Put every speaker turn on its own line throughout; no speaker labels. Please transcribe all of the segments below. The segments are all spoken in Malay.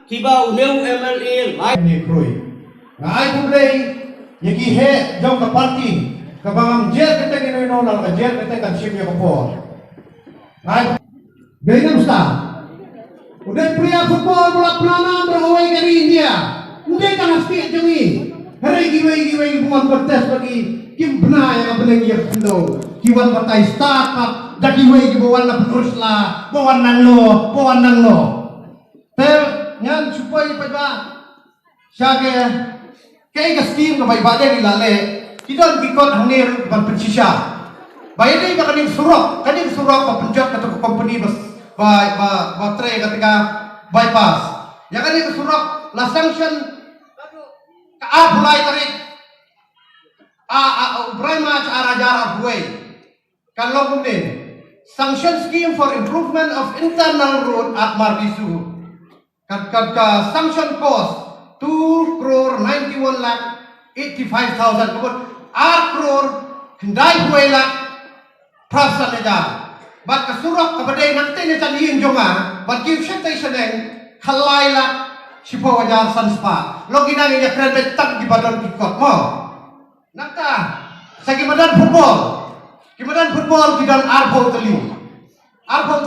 kiba uneu MLA lai
ni kroi ai kumlei yaki he jong ka party ka bangam jer kete ni no na jer kete kan sim ya ko ai beina musta udah pria football bola pelana berawai dari India udah kan pasti jongi hari giwai bukan protes bagi kim benar yang benar yang bendo kiwan batai startup dak giwai gibawan la penurus la bawan nang lo tel nyan supaya pada syage kay ka scheme ka Paitbah ni lale kita dikot hangir ban pensisya bayar ni kaning surok ka penjat ka company bas ba tre ketika bypass ya kaning surok la sanction ka mulai tarik Brahma Arajar Buai kan lo kemudian sanction scheme for improvement of internal road at Marbi sanction cost 2 crore 91 lakh 85,000 kemudian 8 crore kendai Buai lakh prasan aja bat kasurok kepada nanti ni caliin jonga bat kiu syatai seneng kalai lakh sipo wajar sanspa lo ginang ya Kren betang di badan kikot mo nakta sa gimadan football gidan arbo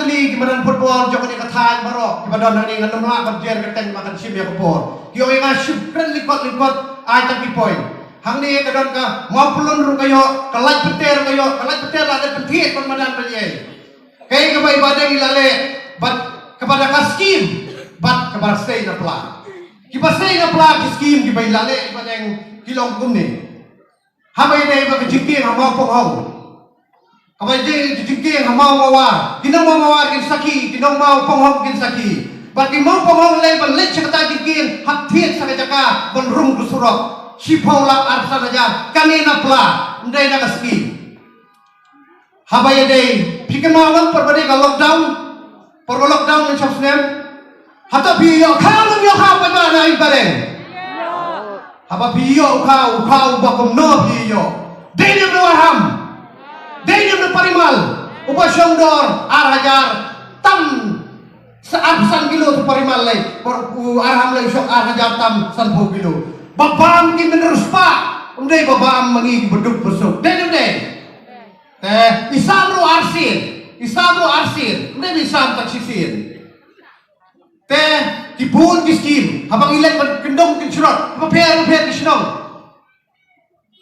teli gimadan football joko ni kathan barok gimadan nani nganumla berjer keteng makan sim ya kepor kio nga syukran likot ay taki point hang ni kadon ka mau pulun ru kayo kalaj peter la ada pentit kon madan beliai kay ka Paitbah ilale bat kepada kaskim bat kepada stay na pla kiba stay na pla kiskim kiba ilale ibaneng kilong kumni hamay na iba kajikking ang mga ponghong kamay di kajikking ang mga mawar ginang mga mawar kinsaki ginang mga ponghong kinsaki bat ginang ponghong lay banlit siya katajikking hapit sa kajaka banrung kusurok sipaw lak arsa na dyan kanina pla hindi na kaski habay day pikimawan perbadi ka lockdown ng Chapsnem hata biyo kalong yung kapay ba na ibareng haba biyo ukaw bakom no biyo denyam na warham denyam na parimal ubasyong dor arajar tam sa arsan kilo to parimal lay arham lay syok arajar tam 10 kilo babam ki menerus pa unday babam mangi beduk besok denyam isabro arsir unday bisam taksisir kibun kiskim habang ilan kendong kinsirot paper kisnong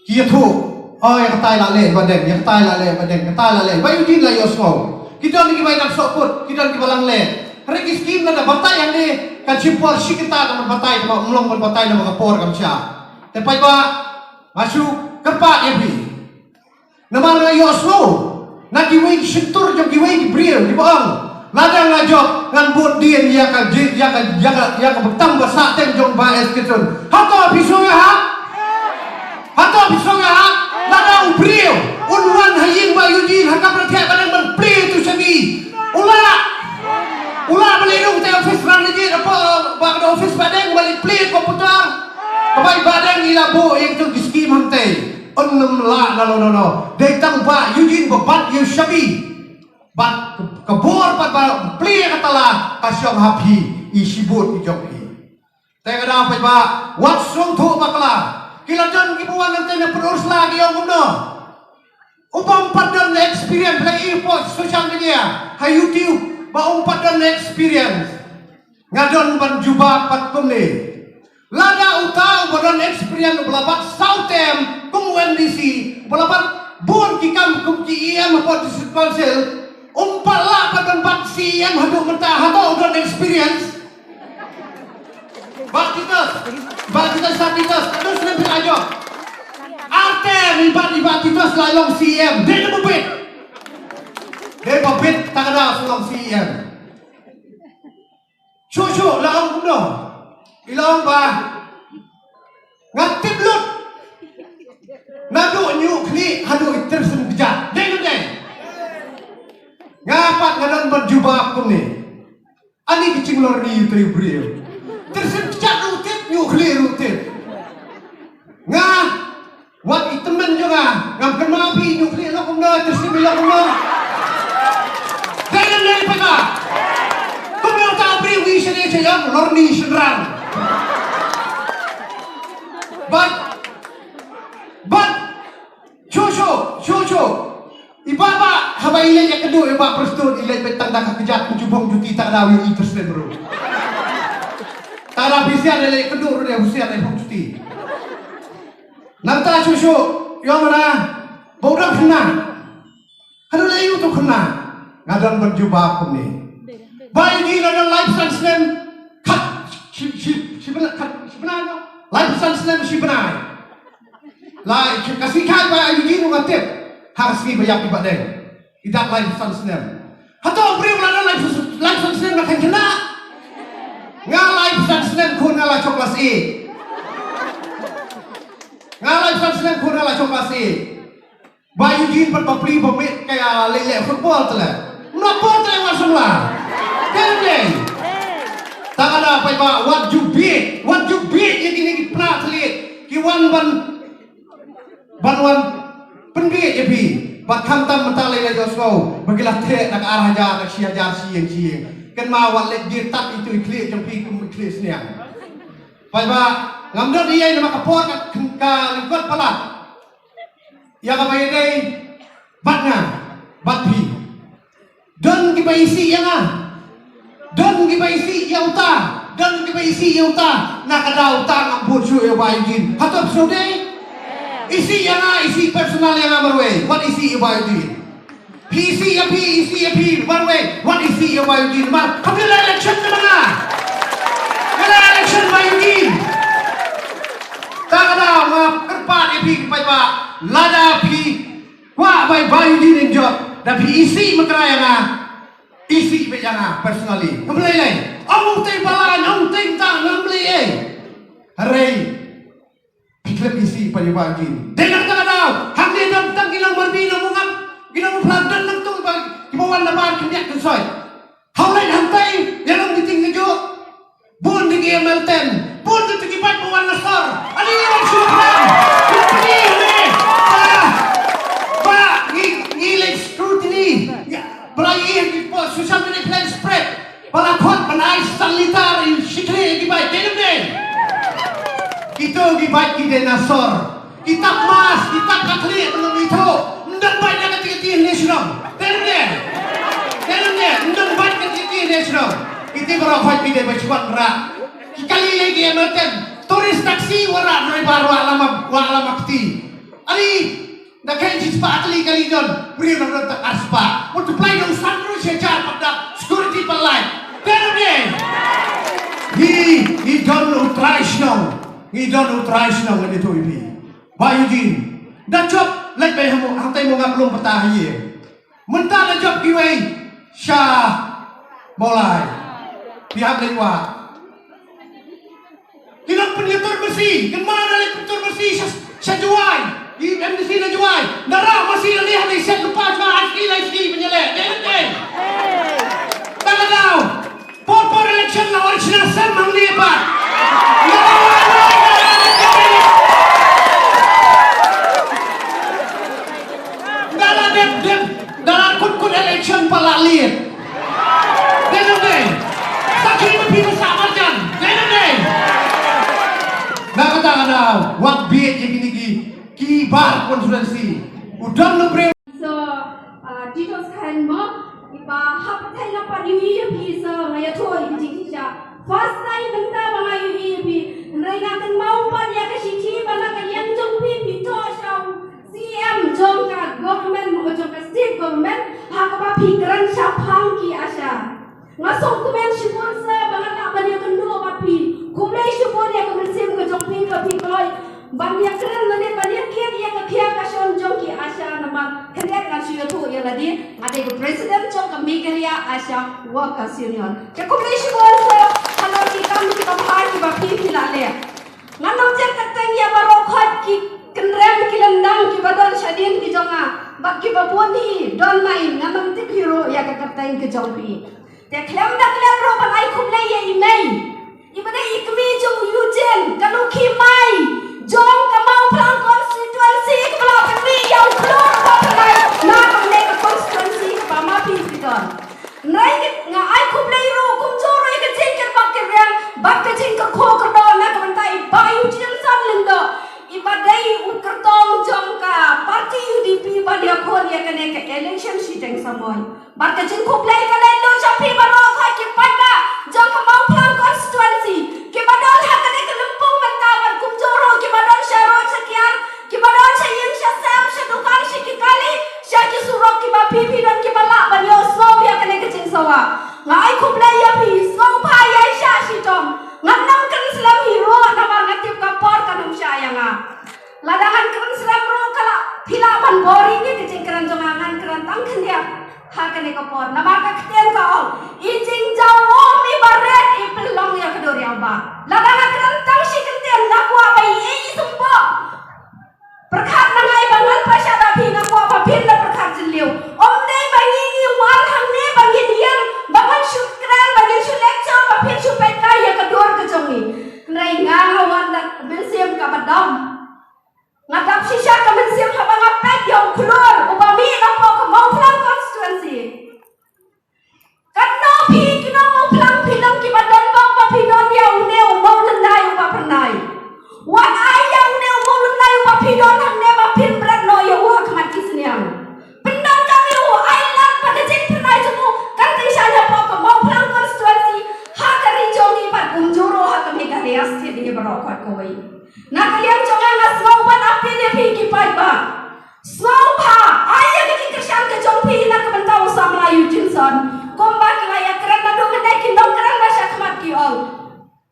kia tu ya katay lale badeng bayu din la yosmo kita ni gimay nagsokot kita ni balang le hari kiskim na batay yang ni kan simpor sikita na batay na umlong batay na mga por kam siya te Paitbah masuk kerpat ya bi naman na yosmo na giway sintur jog giway gibril gibaang ladang ngajok ngan bundin ya ka betang basa teng jong baes kitun hato pisong ha ladang brio unwan hayin bayudin hakap ratia badang man pli tu sabi ula balirung te office ran ni apa bagda office badang balik pli komputer kabay badang ilabo itu diskim hante onnem la no detang ba yudin babat yu sabi bat kebor pat pli katala kasyong hapi isibut ijoki tega da Paitbah wat sung thu bakla kilajon gibuan nang tena penurus lagi yang guna upam padan experience play import social media ha YouTube ba padan experience ngadon ban jubah pat kumni lada utau badan experience belabat Southam kum NDC belabat bon kikam kum IM apa district council umpat lah pada 4 CM haduk mentah haduk dan experience Batitas terus lebih aja arten batitas lalong CM dia bebit tak ada sulong CM cucu laong kuno ilang ba ngatip lut naduk nyukli haduk itersem kejat deng ngapat ngadan berjubah aku ni ani kecing lor ni brio tersen cat rutit nyukli wat itemen juga ngam kenapi nyukli lo kumna tersen bila kumna jangan dari Paitbah kumna tak brio yang wi sini saya lorni senrang. But Chocho Ibaba habai ilai yang kedua ibaba perstun ilai petang dah kejat menjubung juti tak dawi itu sen bro. Tara bisian ilai kedua dia usia ilai juti. Nantara Chocho yang mana bodang kena. Kalau layu tu kena ngadan berjubah aku ni. Bayi di dalam life science name kat sebenarnya life science name sebenarnya. Lah kasih kan bayi di mu ngatip. Harus ni banyak ibadah. Tidak life science name. Atau beri mana life science name nak kena. Ngal life science name kun ngalah kelas A. Ngal life science name kun ngalah kelas A. Bayi jin berpapli pemit kayak lele football tu lah. Kenapa tu yang masuk lah? Kenapa? Tak ada apa apa. What you beat yang ini pernah terlihat. Kiwan banwan pendidik je pi. Batam tam mentalai la Joshua. Bagilah tek nak arah jar nak siajar siang. Kan mawat lek dia tak itu iklik jam pi kum iklik seniang. Paitbah ngamdor dia nama kapor ka lingkot pala. Ya ka mai dei batna batpi. Don ki baisi yang ah. Don ki baisi yang ta. Don ki baisi yang ta. Nak ada utang ampun su ya bayin. Hatop sudai. Isi yang isi personal yang marway. What isi you buy din? PC ya P marway. What isi you buy din? Mar, kamu election na mga. Kala election buy din. Taka na mga kerpat ya P Paitbah. Lada P. Wa buy din job. Tapi isi makraya nga. Isi be yang personally. Kamu lay. Ang tay balan, ang tay tang ngamli eh. Haray. Iklim isi payubagin. Dengar tak ada. Hangdi tentang gilang Marbi na mungam. Gilang pelanggan lang tu bag. Ibawan na ba kinyak kesoy. Haulay hantay. Yang diting ngejo. Bun di GML 10. Bun di tigipat bawan na sor. Ano yung syukran? Pinapili ni. Ba ngilay scrutiny. Berakhir di social media plan spread. Palakot panay salitar sikri gibay. Dengar. Itu gibat kita nasor, kita mas, kita katli belum itu, ndak banyak ketika nasional, terus, ndak banyak ketika nasional, kita berapa kita berjuang berat, kali lagi yang makan, turis taksi warak dari baru alama kti, ali, nak kain cispa kali don, beri orang tak arspa, multiply dong santru sejar pada security pelai, terus, he don't traditional. Ngidon utrais nang ngadito ibi. Bayu din. Da job lek bay hamo hatay mo nga belum petahiye. Menta da job kiway Syah Molai. Pihak lewa. Kinang penyetor besi. Kemana lek penyetor besi sa juai. Di MDC na juai. Dara masih lihat ni set lepas ma asli lagi penyelek. Deng. Tagadaw. Por election na original sen mang libat. Dalam kun election pala lihat. Dengar deh. Sakit lebih besar macam. Dengar deh. Nak kata ada what beat yang ini kibar konsultasi. Udah nubre.
So, details kan mo. Iba hap tay na pa UEP sa ngaya toy jingja. First time nanta mga UEP. Nray natin mau pa niya kasi chiba na kayang jong pito siya. CM jong ka government mo jong ka state government hakapa pikiran siya pangki asya. Ngasong kumen sipon sa mga laban niya kendo mapi. Kumay sipon niya kumensim ko jong pikoy. Banyak keren nane banyak kian ia kekian kasion jong ki asya nama kalian kasih tu ia lagi ada ke presiden jong ke Megaria Asya Workers Union. Cukup lagi sipon sa kalau kita bahagi bapi pilale. Nganong jen kateng ya barokhat ki Kren kilandang ki badal syadin ki jonga bak ki baboni don main nganong ti hero ya kateng ki jongpi. Te klem dak klem ro ban ai khum le ye imei. Ibada ikmi jong yujen kalau ki mai jong kamau plang constituency kepala peni yang keluar pakai nak mengenai constituensi kepala mapi pidon. Nai nga ai khum le ro kum joro ke jing kan ke election sitting samoy bar ka jing kuplay ka lai lo chapi baro kha ki pada jong ka mau plan constituency ki badon ha kan ke lumpung mata bar kumjoro ki badon sharo chakiar ki badon saying shasam shadukan shikikali shaki surok ki ba pipi don ki bala banyo so ya kan ke jing sawa ngai kuplay ya pi so pha ya sha sitom nganam kan islam hero nabar ngatip ka por kanum syayanga ladangan keren seram ro kala hilaman boring ni kecing keren jongangan keren tangken dia hakane ko por na maka keten ka ol ijing jawo mi baret i pelong ya kedori aba ladangan keren tang si keten na ko abai e sumpo perkhat na ngai bangal pasha da phi na ko apa phin na perkhat jiliu om nei bangi ni wan hang ne bangi dian bangan syukran bangi su lecture ba phin su pet ka ya kedor ke jongi nai ngawan da bensiam ka badam ngatap sisa kamen siap haba ngapet yang keluar upami nampak ke mau pulang constituency kan no pi kena mau pulang film ki badan bang pa pidon ya une mau lendai upa pernai wan ayah une mau lendai upa pidon hang ne ba pin berat no ya uha kemat kisniang pendang kami island pada jing pernai jemu kan tisanya po ke mau pulang constituency ha kari jongi pat kumjuro ha kami kalias tiadi barokot koi nak kalian jangan ngasau ban api dia pergi Paitbah. Snowpa, ayah ni kerjaan kejompi nak kebentau sama Melayu Jinson. Kompak laya keren nado menaiki dong keren bahasa kemat kiol.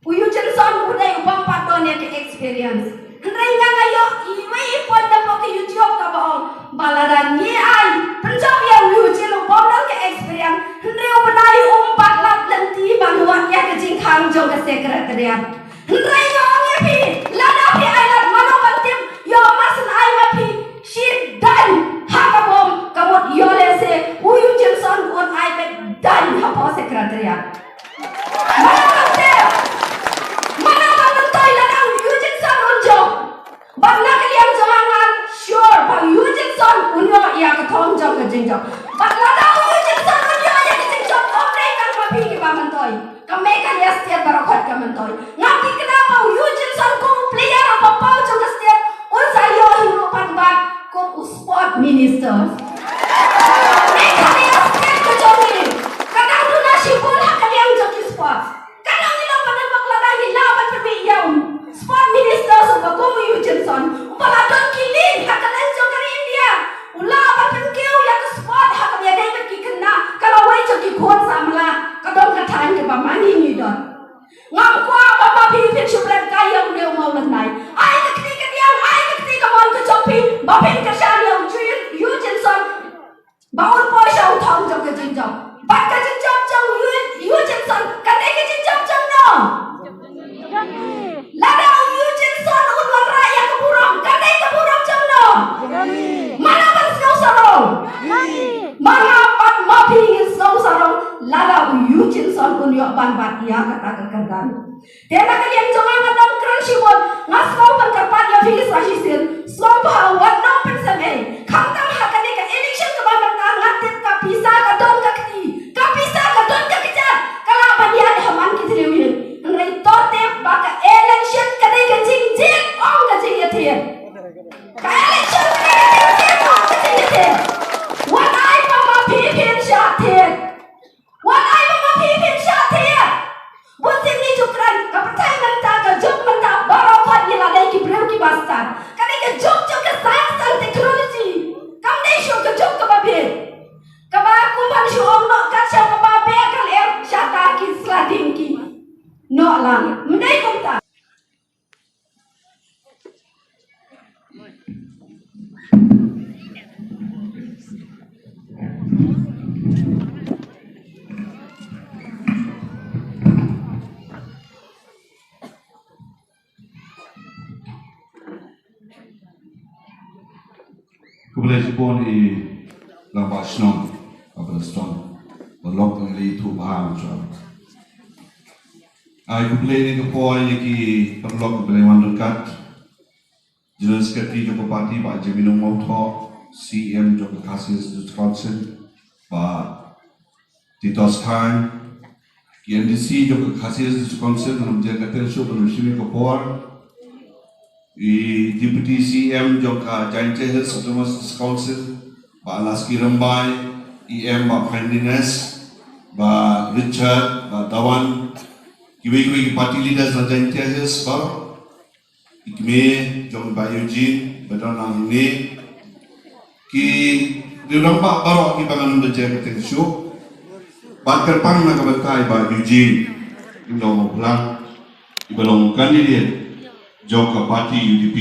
Uyu Jinson budai ubang paton ya ke experience. Hendrai ngang ayo iwe ipon dapat ke YouTube ka bohong. Baladan ni ay penjam yang uyu jilu bomdal ke experience. Hendrai ubnai umpat lap lenti banuan ya ke jingkang jong ke sekretariat. Hendrai ngong ya pi lada pi ayat mano bantim yo masan ayat pi shit dan hakabom kamot yo lese uyu Jinson on iPad dan hapo sekretariat. Mana bantai lada uyu Jinson unjong. Bangna kalian jangan sure bang uyu Jinson unyo ya ketong jong ke jingjong. Bangna lada uyu Jinson unyo ya ke jingjong omrei kan papi ki bamantoi. Kami kalian setiap barokot kamantoi. Ngati kenapa uyu Jinson kong player apa pau jong setiap unsayo hero panbat kong sport minister. Kalian setiap kejongi. Kadang tu nasi bola kalian joki sport. Kadang ilang pada maklada hilawan perbiyaum. Sport minister sebab kong uyu Jinson. Upaladon kilin hakalan jong dari India. Ulawan penkiu ya ke sport hakam ya dai beki kena. Kalau wai joki kuat samla. Kadang katakan ke bamani ni don. Ngam kwa bapa pipin sublet kaya udah mau lenai. Ai ketika dia, ai ketika mau ke jopi, bapin kerjaan yang Yu Jinson. Baun poi shau thong jong ke jinjong. Bat ke jinjong jong Yu Jinson. Kadai ke jinjong jong no. Lada Yu Jinson unwan raya ke burung. Kadai ke burung jong no. Mana ban snow sarong. Mana ban mapi snow sarong. Lada Yu Jinson unyo ban bat ia kata kekendan. Tema kalian jangan ngadam keren siwon. Ngasau penkerpat ya filis rahisin. Sopa wat no pensame. Kamtam hakane ke election ke bangta ngatip ka pisa ka don ka kti. Ka pisa ka don ka kejar. Kala banian haman kitrewin. Ngai totep baka election kade ke jingjing ong ka jingetien. Ka election kade ke jingjing ong ka jingetien. Wat ai mama pipin syatien. Wat ai mama pipin syatien. Bukan ni cukran, kepercayaan mentah, kejok mentah, barokah ni ladai kibril kibastan. Kadai kejok ke sains dan teknologi. Kam dai syuk kejok ke babir. Kaba kumpan syuk om nok kat syuk ke babir kal syata ki slading ki. Nok lang, mendai kumta.
Kublai born i Lambash Nong, Abaston, the local lead to Baham. I kublai ni kepoa ni ki perlok kublai wandukat. General Secretary Joko Party Pak Jaminong Mauto, CM Joko Kasis Council, Pak Titos Khan, NDC Joko Kasis Council, menjaga tersu bersih kepoa. Deputy CM Joka Giant Hills Autonomous Council, ba Alaski Rambai, EM ba Friendliness, ba Richard, ba Dawan, kiwi-kiwi party leaders na dyan tiyajas ba, ikme, jom ba Eugene, ba daw nang ini, ki diorang ba baru ki bangan da jaya keteng show, ba kerpang na kabatay ba Eugene, ibalong pulang, ibalong candidate, jom ka party UDP,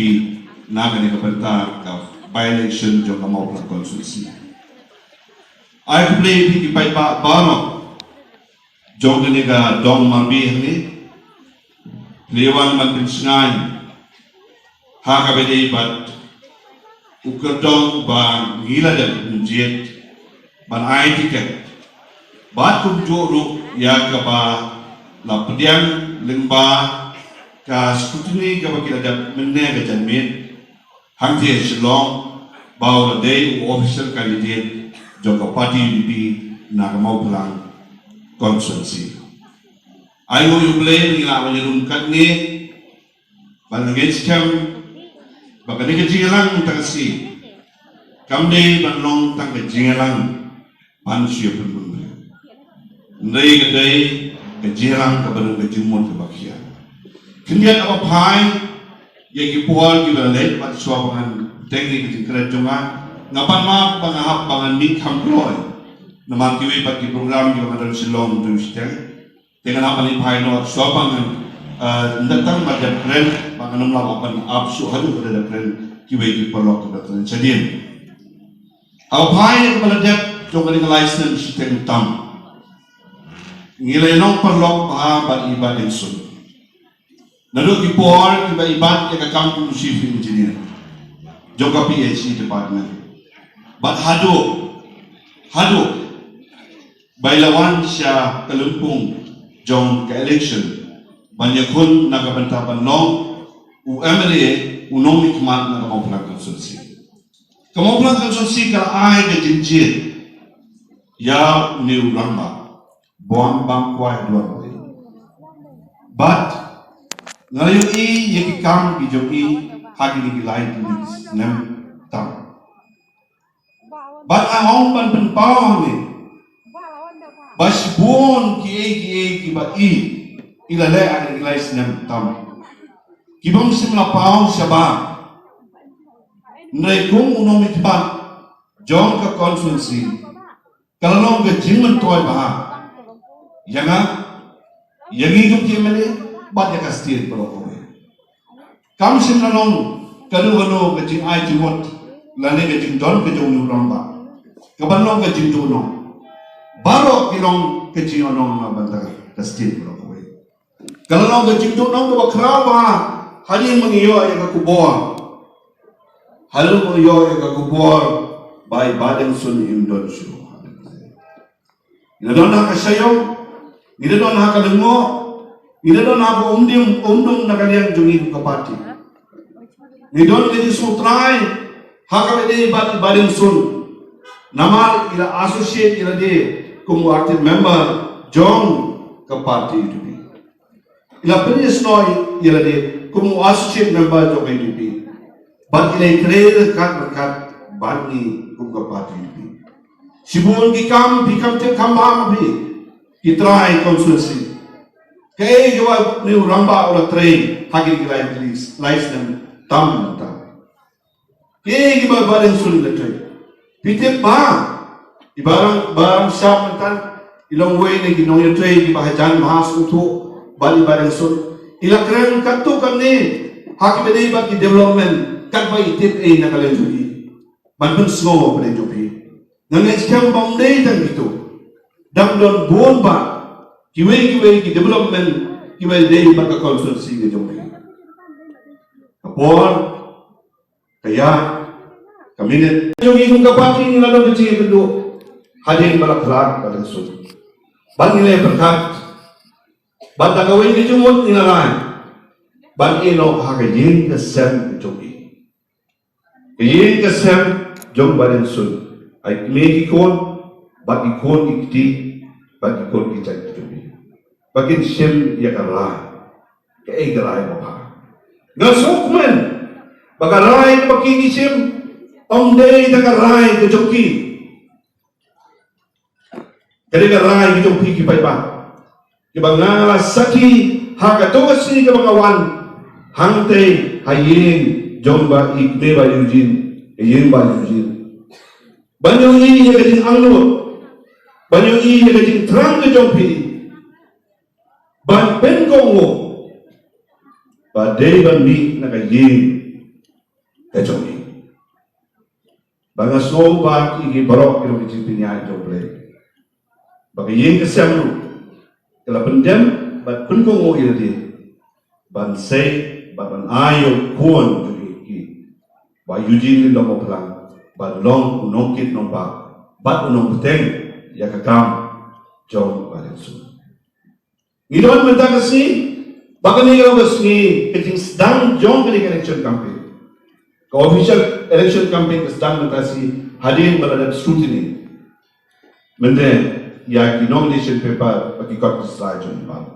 na kani kabatay ka by-election jom ka mau pulang konstitusi. I play di Paitbah baru, jom kani ka dong Marbi ni, Lewang Mantin Sengai, Hakabede bat ukerdong ba gila dan unjet ban ai tiket bat kumjuru ya ka ba la pediang lengba ka skutini ka ba kila dan menne ka janmin hangje shlong bawa day official candidate joka party UDP na mau pulang konstitusi ayo yuble ngila menyerum katni ban ngecam baka ni Jingialang tagasi kamde banong tang Jingialang manusia pun ndai kadai Jingialang kabaru ke jumon ke bakia kendian apa pai yagi pual ki balai pat suapangan tengi ke Kren jonga ngapan ma pangahap pangan mi kamloy naman kiwi pat ki program ki mandan silong tu steng dengan apa ni pai no suapangan datang macam Kren banganum lam apan absu hadu pada Kren kiwe ki perlok ke Kren sedien au pai ke baladep jong ni license sistem tam ngilai nong perlok ba ban ibad insun nalu ki por ki ba ibad ke kampung chief engineer jong ka PhD department but hadu bailawan sya kalumpung jong ke election banyakun nagabantapan Nong UMLA unong nikmat na kamaupulang konsulsi. Kamaupulang konsulsi kala ay ke jinjit ya ni uramba buang bangkwai dua kali. But ngayon yang ikam bijoki hagi ni gilai tulis nem tam. But ahong ban penpau ni basbon ki ba ilale ang ilay sinam tam. Kibang simula pao siya ba? Nray kung unong mitbat, jong ka konsulsi, kalalong ka jingman toy ba? Yanga, yangi yung kimali, ba't ya kastir pala ko? Kam simula nong kanu-kanu ka jing ay jingwot, lani ka jing don ka jong nurang ba? Kabanong ka jing dunong, baro kilong ka jing onong na banda kastir pala ko. Kalau nong gajing tu nong bawa kerawa, hari mengiyo yang aku bawa, hari mengiyo yang aku bawa, by badan sun imdon su. Ina don nak sayong, ina don nak kalengo, ina don nak undum nak kalian jungi kapati. Ina don jadi sutrai, hakabede badan sun. Nama ila associate ila de, kumu active member, jong kapati itu. Ila penyes noi ila de kumu associate member jong UDP. Bat ila ikrer berkat bani kumu parti UDP. Sibun kikam te kambang bi itrai konsulsi. Kay jawab ni ramba ora train hagi ila please license tam. Kay giba bareng sul letre. Pite ba barang syam mentan ilong way ni ginong letre di bahajan mahas utu bali bareng sun ila Kren kantu kami haki bedai bagi development kan bai tip na kalen judi banpun sngo pada jopi ngangai skam bangdei dan itu dam don bon ba kiwe ki development kiwe dei baka konsulsi ke jopi kapor kaya kami yung ikong kapati ni lalong kecil kedua hadir balak kelar pada sun bang nilai berkat bata kawin ni jumot inaran ban ino hakayin kasem jogi yin kasem jong barin sun ay megi kon bat ikon ikti bat ikon kicat jogi bakin shem yakara kay garay mo pa ngasukmen bagaray bakini shem Om day nakaray ke joki. Kali karay ke joki ki Paitbah. Ki bangala saki hagatos ni ke bangawan. Hangte hayeng jomba ikme ba yujin. Hayeng ba yujin. Banyo i ya kajing angnut. Banyo i ya kajing terang ke jompi. Ban pen kongo. Ba day ban mi nakayeng ke jompi. Banga so ba iki barok kilo kecil pinya joble. Bagi yang kesamru, kalau pendem, bat penkongo iladi, ban say, ban ayo kuan juga iki, ba yujin ni lomo pelang, ba long unongkit nomba, bat unong peteng, ya kakam, jom balik su. Iluan mentang kesini, bahkan ni kalau kesini, keting sedang jom kali election campaign. Official election campaign sedang mentasi hadir berada scrutiny. Mende ya ki nomination paper bagi kot selain bang.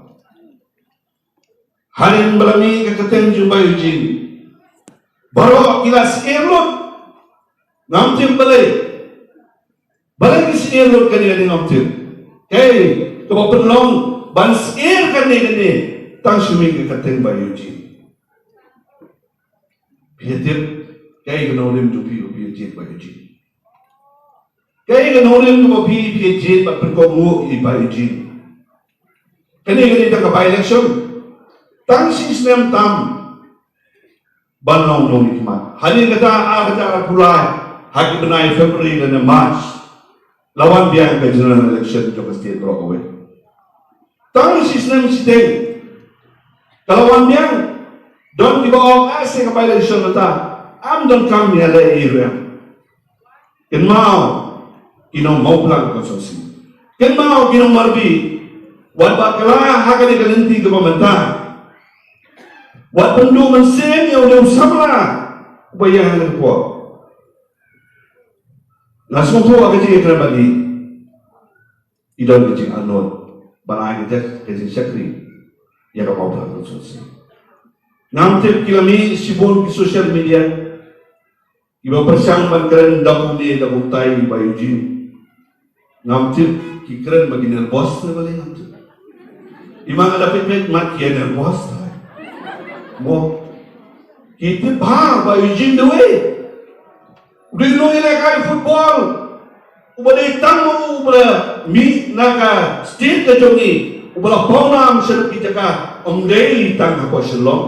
Hadir belami ke keteng jumpa ujin. Baru kilas erot ngamtim balai. Balai kisi erot kani ngamtim. Hey, kau penlong bans er kani tang sumi ke keteng bayu ujin. Biatir kaya kenorim tu pi jet ba yujin. Kaya kenorim tu pi jet ba perkomu i ba yujin. Kani tak ba election. Tang sistem tam banong no nikmat. Hari kata pulai haki benai Februari dan March. Lawan biang ke general election jo state Brokaway. Tang sistem siteng. Kalau biang don dibawa ase ke election ta. Am don't come near the area. Ken mau kinong mau pelang konsosi. Ken mau kinong Marbi. Wat bakala hakani kanenti ke pemerintah. Wat pendu mensen yang udah samla. Bayang ang po. Nasmo po agad yung bali. Idon kecing anod. Balay kecing syakri. Yang mau pelang konsosi. Namtip kilami sibol di social media. Iba persang man Kren daku ni daku tay bayu jin. Namtip ki Kren bagi nervous na balik namtip. Imang ada pipit mat kia nervous tay. Mo kita bah bayu jin dewe. Udah nong ilai football. Ubade tamu ubada mi naka state ka jongi. Ubala ponam sel kita ka omdei tang ako selong.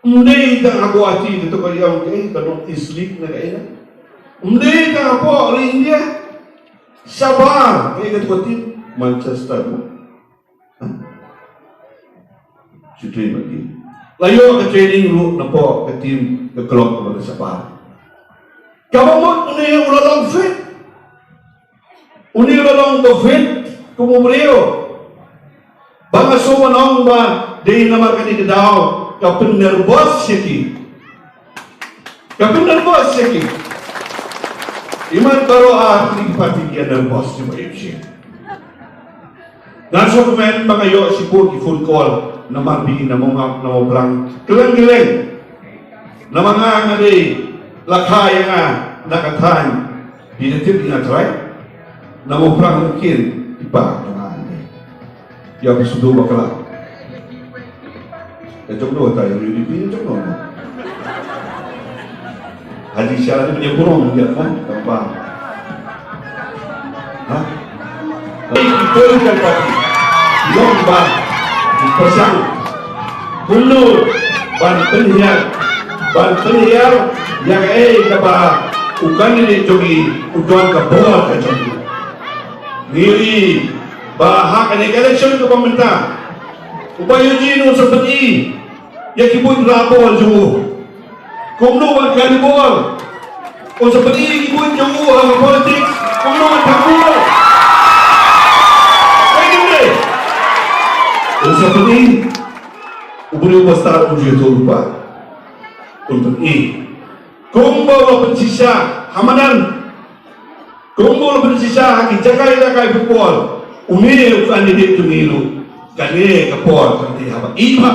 Hindi kang ako ati dito kayo kay kanong islik na kayo. Hindi kang ako rin India. Sabar kay ito tim Manchester mo. Sutri magi. Layo ka training room na po ka tim ka club ko sa Sabar. Kabamot uni yung ulalong fit. Uni ulalong to fit kumumriyo. Baka sumanong ba di naman kanina daw kapag nervous siya kapag nervous siya iman karo ating patigyan nervous siya ba siya nasa kumain mga yo si po full call na Marbi na mga namoblang kilang-kilang na mga ngari lakaya nga nakatay binatid nga try namoblang nakin iba nga ya pisudo ba ka lang Jom dua tayo, Yudi jom dua. Haji Syarah ni punya burung dia kan, tampak. Hah? Kita kan pati, lomba, persang, bulu, ban penhiar, yang kapa, ukan ini jogi, ujuan kebawah ke jogi. Ngiri, bahak ini election ke pemerintah. Upaya jinu seperti yang kibut rapor jauh, kumno kali bol, seperti kibut jauh sama politik, kumno takut. Begini, seperti uburi pasar uji itu lupa, untuk ini, kumbo pensisa hamadan, kumbo pensisa haki jagai football, umil kandidat tumilu. Kali kapor kali haba iba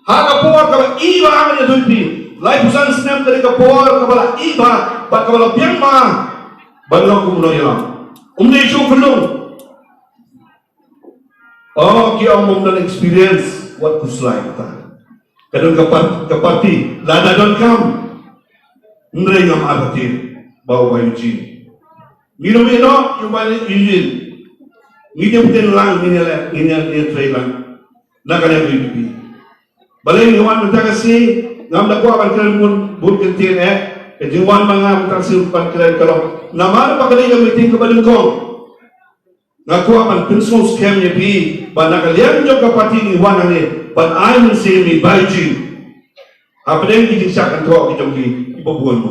kapor kali iba hanya tuh lai pusan snap dari kapor kepala iba bat kepala Myanmar balong kumuno yang isu belum kia omong dan experience what kuslai kita kadang keparti lada don kam ndre ngam abati bau bayu ji minum ino yung balik injil ngidem ten lang nginel trailang nakanya bibi balai ngawan minta kasih ngam dakwa ban keren bun kentin jingwan mga minta kasih ban keren kalau nama apa kali yang meeting kepada kau ngaku aman pensong scam nya bi ban nakalian jok kapati ni wan ane ban ai men se mi baiji apa deng di sakan to ki jongki ibubuan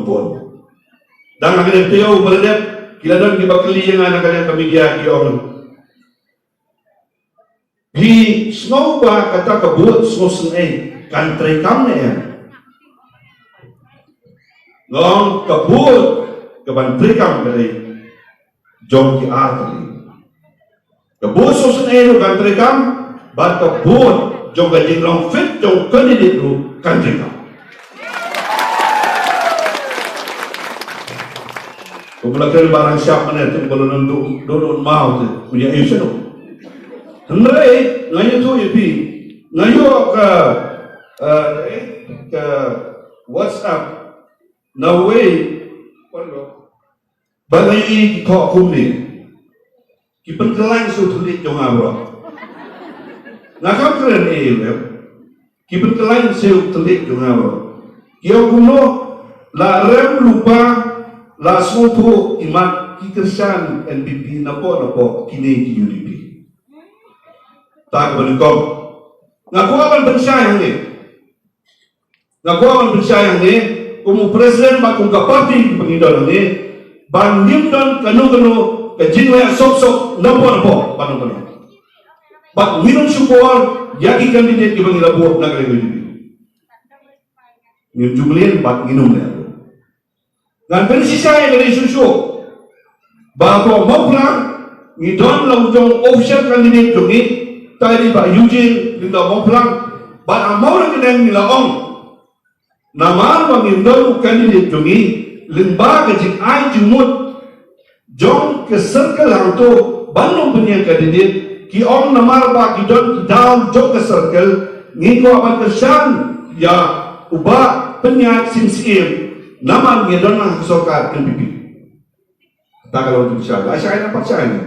dan nakalian teo baladet kila don ki bakali yang nakalian kami dia ki orang hi snow ba kata kabut snow sen kan trai kam ne ngong kabut ke ban trai kam kali jong ki artali kabut snow sen kan trai kam bat kabut jong ga jinglong fit jong candidate ru kan trai kam kumulakan barang siap mana tu kalau nanti dorong mau tu punya isu tu Henry, ngayon tu ipi, ngayon ke WhatsApp, na way, bagay ini kau kumni, kipen kelang sulit jong abro, nakam keren kipen kelang sulit jong abro, kau kumno la rem lupa la suatu imat kikersan NBP napo kini UDP. Tak berlengkap. Ngaku akan percaya ni. Ngaku akan percaya ni. Kumu presiden bakung ke parti pengidol ni. Bandim dan kanu ke jinglaya sok nampo panu. Bak minum syukur yaki kandidat ke pengidol buat negara ini. Minum jumlin bak minum dia. Dan persisai dari susu. Bahawa mau pulang ngidon langsung official kandidat jungi. Tadi Pak Eugene minta mau pulang, Pak Amor kena nila ong. Nama mengindah kandidat jungi, lembaga jik ai jumut, jong ke circle hang tu, bandung punya kandidat, ki ong nama Pak Gidon down jong ke circle, ngiko apa kesan ya ubah penyak sim nama ngidon nang sokar NPP. Tak kalau tu bisa, saya dapat saya ni,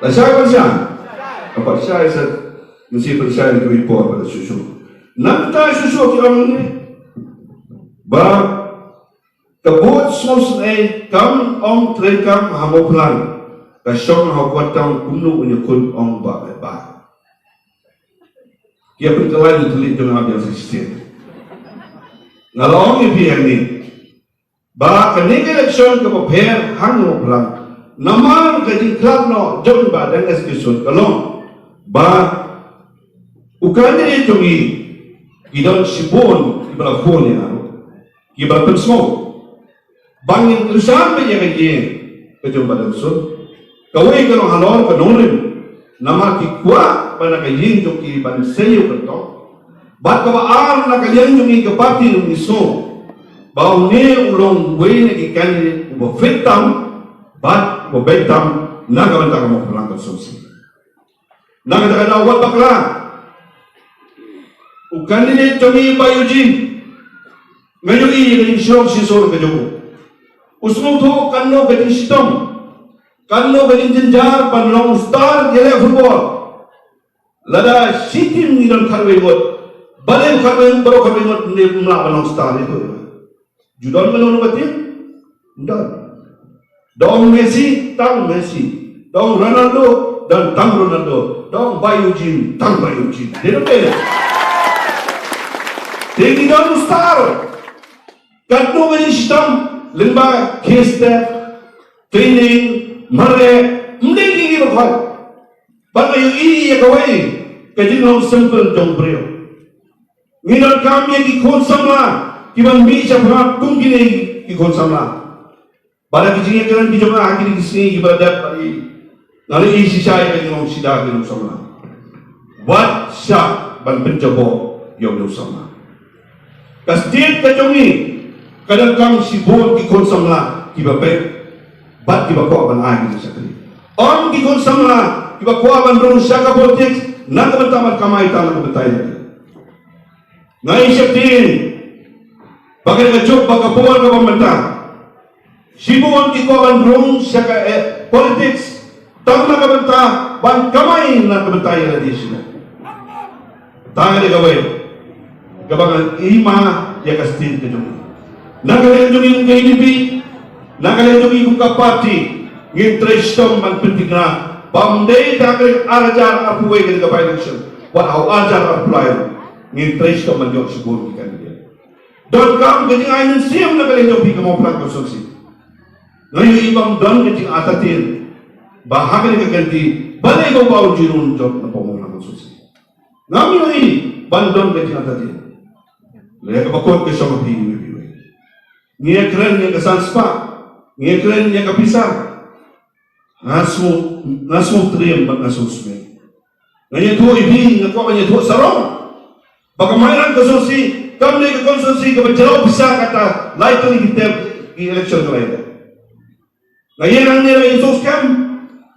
saya percaya. Apa saya mesti percaya itu impor pada susu. Nanti susu kita ni, bah kebut semua kam om terekam hamu pelan, kasong hamu kuatang kumnu menyekut om bah. Dia berkelai ditulis dengan abang sistem. Ngalong ini yang ni, bah kening election kepeper hamu pelan. Nama kaji kelab no jom badan eksekusi kalong. Ba ukanya dia tungi idon sibon ibala phone ya ibala pensmo bangin tulisan be yang ini kejom badan sun kawai kalau halor kanorim nama ki kwa bana kayin joki ban sayo kanto bat kawa ar na kayin jungi ke parti ni so bau ne ulong we ne ki kandidat ubo fitam bat ubo betam na kawan tak mau pulang ke sosial. Nak kata awal bakla, ukan ini cumi bayuji, ngajui dengan syok sisor kejogo. Usmu tu kanno dengan sistem, kanno dengan jenjar panlong star jele football. Lada sitim ni dalam Khyrwit, balik Khyrwit baru Khyrwit ni mula panlong star itu. Judan melonu batin, judan. Dong Messi, tang Messi, dong Ronaldo. Dan tang Ronaldo, dong Bayu Jin, tang Bayu Jin. Dia tu bela. Tinggi dan star. Kadno beri sistem lembaga kesta, training, merek, mending ini berkuat. Bagaimana ini yang kawai, kajian long simple jong brio. Minat kami yang ikut sama, kiban bisa pernah tunggu ikut sama. Pada kajian yang kita jumpa akhir di sini ibadat bagi. Nari isi saya dengan sidak dengan sama. Buat syak ban penjabo yang sama. Kastit kajongi kadang sibol ki konsamla ki bape bat ki bakwa ban ai ni sakri on ki konsamla ki bakwa ban rong shaka politics na ka bentaman kamai ta na betai ngai shaktin bagai ka jok baga puan ka benta sibol ki ko ban rong shaka politics tam na ka benta ban kamai na ka betai na di sina tangale ka bae gabangan ima ya kastin ke jumi nagale jumi ke hidupi nagale jumi buka parti ngin trestom man pentingna bamdei takre arajar apuwe ke ga election what how ajar apply ngin trestom man jok sibur kan dia don kam ke jing ainin siam nagale jumi ke mo plan konstruksi ngayu imam don ke jing atatin bahagale ke ganti bale go bau jirun jok na pomolan konstruksi ngami bandon ke jing atatin Leka bakot ke sama piwi piwi. Ngia kren ngia kesanspa, ngia kren ngia kepisar. Ngasu triem bak ngasu sme. Ngia tuh ibi ngia kuat ngia tuh sarong. Bagaimana konstruksi, kami ke konstruksi ke berjalan bisa kata lain kita di election kelain. Ngia nang ngia ngia sos kam.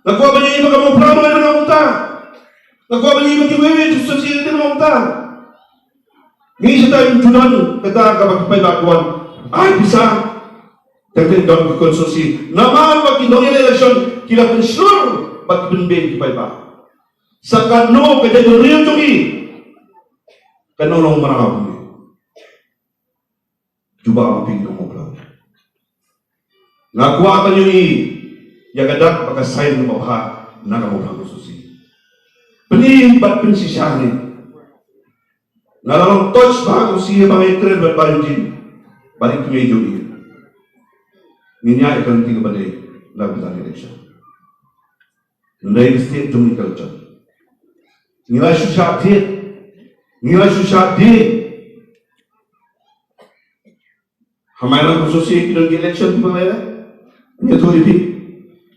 Ngia kuat banyak ibu kamu pelamu yang nak muta. Ngia kuat banyak ibu kiwewe konstruksi yang nak muta. Ni kita tunan kata kabar Paitbah tuan, ay bisa tertentu dalam konstruksi. Nama bagi Nong election kita pensur bagi penbeng di Paitbah. Sakano kerja real jogi, kano long marah ni. Cuba apa ping dong ngobrol. Ngaku apa ni? Yang ada pakai sign bawah nak ngobrol konstruksi. Pening bat pensisah ni. Nalarong touch bago siya mga Kren at Balinjin balik medyo niya niya ikan tiga badai lapitan election nilai state jumi culture nilai susah di hamaran konstruksi kita di election di mana niya tu lebih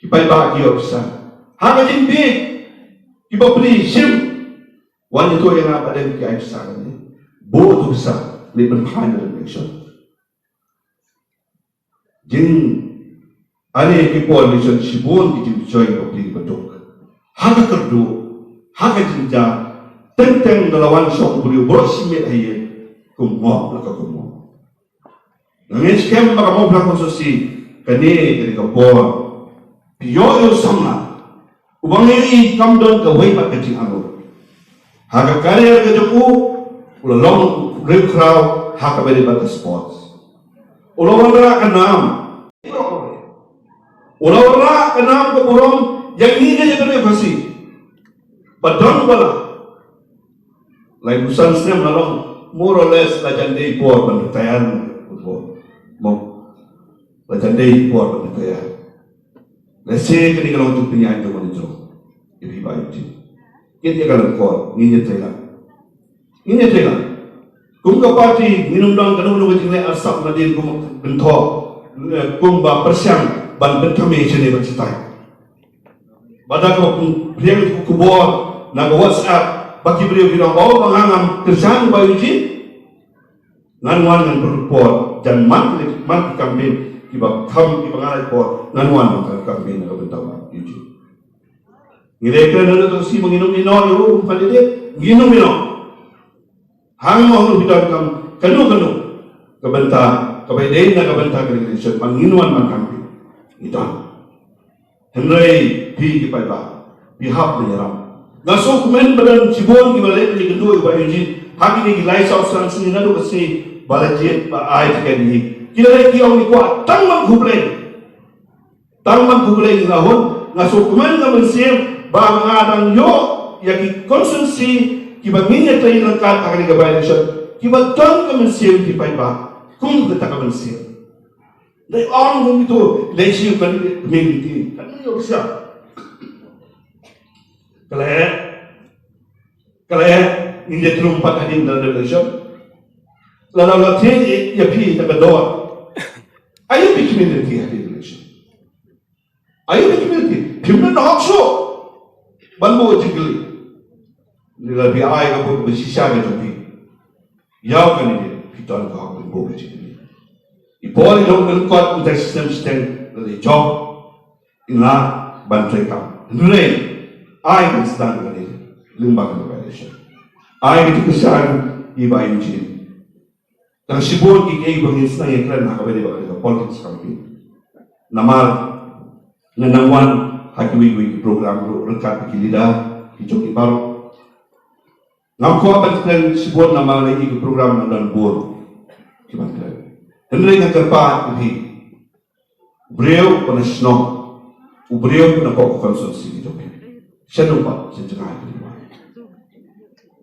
kipai bahagia besar hanga jimbi kipa beli sim wanita itu yang apa dan kiai besar ni boh tu besar lebih behind the election jin ani kipo election sibun dijin join public betul haga kerdu haga jinja tenteng dalawan sok beliau bersimet aye kummo laka kummo ngin skem maka mau belakang konstruksi kene dari kapor piyo sama ubangi kamdon ke wei pak kecing anggur Haka karier ke joku, ulah long rib crowd, haka beri bata sports. Ulah wala kenam, ulah wala kenam ke burung yang ini je beri versi. Padon bala, lain usan snem lalong more or less lajan day por pendetayan football, mau lajan day por pendetayan. Lese kini kalau untuk penyanyi tu mana jauh, jadi baik je. Kita kalau kau ingin terima, kumka parti minum dong kanu nunggu tinggal asap nadin kum bentok, kumba persiang ban bentame jenis bercetai. Badak kau beliau kubur, naga WhatsApp, bagi beliau bilang mengangam kerjaan bayu jin, nganuan yang berpor dan manti kampin kiba kam kiba ngalai por nganuan mengkal kampin naga bentau jin. Ngirekren ada tu si menginum minum yo pada dia minum hang mau bidan kam kanu kebenta kebaidai nak kebenta kerja menginuan makan itu Henry pi Paitbah pihak menyeram ngasuk men badan cibon di balik di kedua ibu Eugene hari ni gilai sausan sini nado kesini balajet ba ai tekani kira lagi orang ni kuat tangman kubleng ngahon ngasuk men ngamen bang adang yo yaki konsensi kiba minyak tayo langkat akan digabayan siya kiba don kemensiam di Paitbah kung kita kemensiam dari orang itu lesi kan pemilih kan yo bisa kalau ini terumpat hadir dalam election lalu latih ya pi tak berdoa ayo bikin community hadir election ayo bikin community gimana nak show Banbo jigli, nila bi ay kapag bersisa ke joki, yaw kan ini. kita nak kau berbuat macam ni. Ipol ilong melukot untuk sistem dari job inilah bantai kau. Nilai, I can stand dari lembaga organisasi. I itu kesan iba ini. Dan sibuk kita bangin senang yang keren nak kawin iba politik kami. Namal ngenangwan hakiwi program rekat kilida hijau baru. Ngau apa keren sibuk nama lagi program dan board kiban. Henry nga terpaat ubi, beliau pernah senang, beliau pernah kau konsumsi itu. Saya lupa sejengah itu.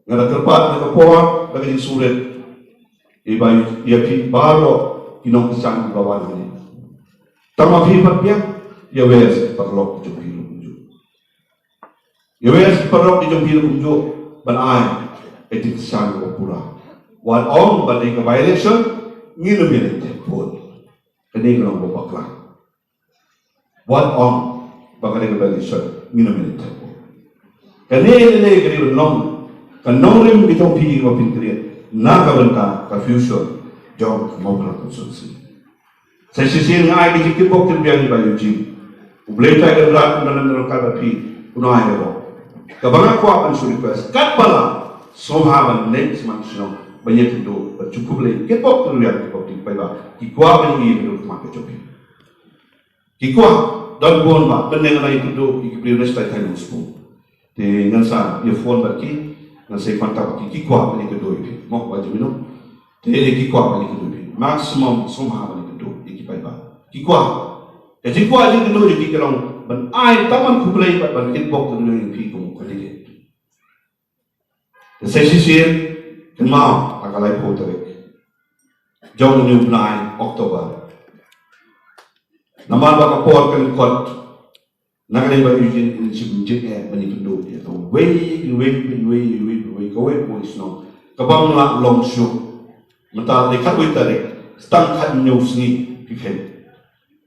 Nga terpaat nga kapoa lagi sulit, iba ia pi baru inong kesan bawah ini. Tama pi patnya, ia wes perlok jumpi lumju. Ia wes perlok jumpi lumju, banai etik kesan pura. Wan on badai ke violation. Ngino bilang telefon, kini kalau bawa kelang. What on, bagai kita belajar, ngino bilang telefon. Kini kini Nong, kan Nong rim kita pergi ke pintu nak kawan ka fusion, jom mau berlaku solusi. Saya sisir ngai di kipok terbiang bayu jim, boleh tak gerak dalam kalau pi, puno air lo. Kabangan kuat ansur request, kat bala, sohaban next manusia. Banyak itu cukup lagi. Kepok tu lihat kepok di Paitbah. Kikuah bagi itu makan coba. Kikuah dan buan bah. Benda yang itu ikut restai kain usmu. Dengan sah ia phone bagi, dengan saya pantau bagi kikuah bagi kedua ini. Mau baju minum. Jadi kikuah bagi kedua ini. Maksimum semua bagi kedua ikut Paitbah. Kikuah. Jadi kikuah jadi kedua jadi kalau benai taman kubelai ban kepok tu yang pikung kulit. Saya sisir. Mau akalai poterik. Jauh ni bulan Oktober. Nama bapa port kan kot. Nakalai baju jin jin menipendo dia tu. Way kau polis no. Kabang nak long show. Mata dekat tarik. Stang kat news ni piken.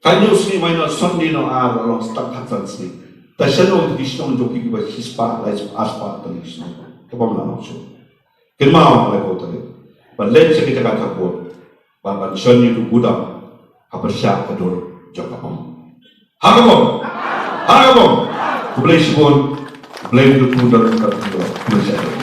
Kat news ni mana Sunday no long stang kat ni. Tasano disno joki kiba hispa aspa tanisno. Kabang nak long show. Kenapa mereka itu? Berlebih kita kata pun, bahawa seni itu budak, apa syak kedur jawabam. Hagam, hagam, boleh sebut, boleh itu budak kedur, boleh.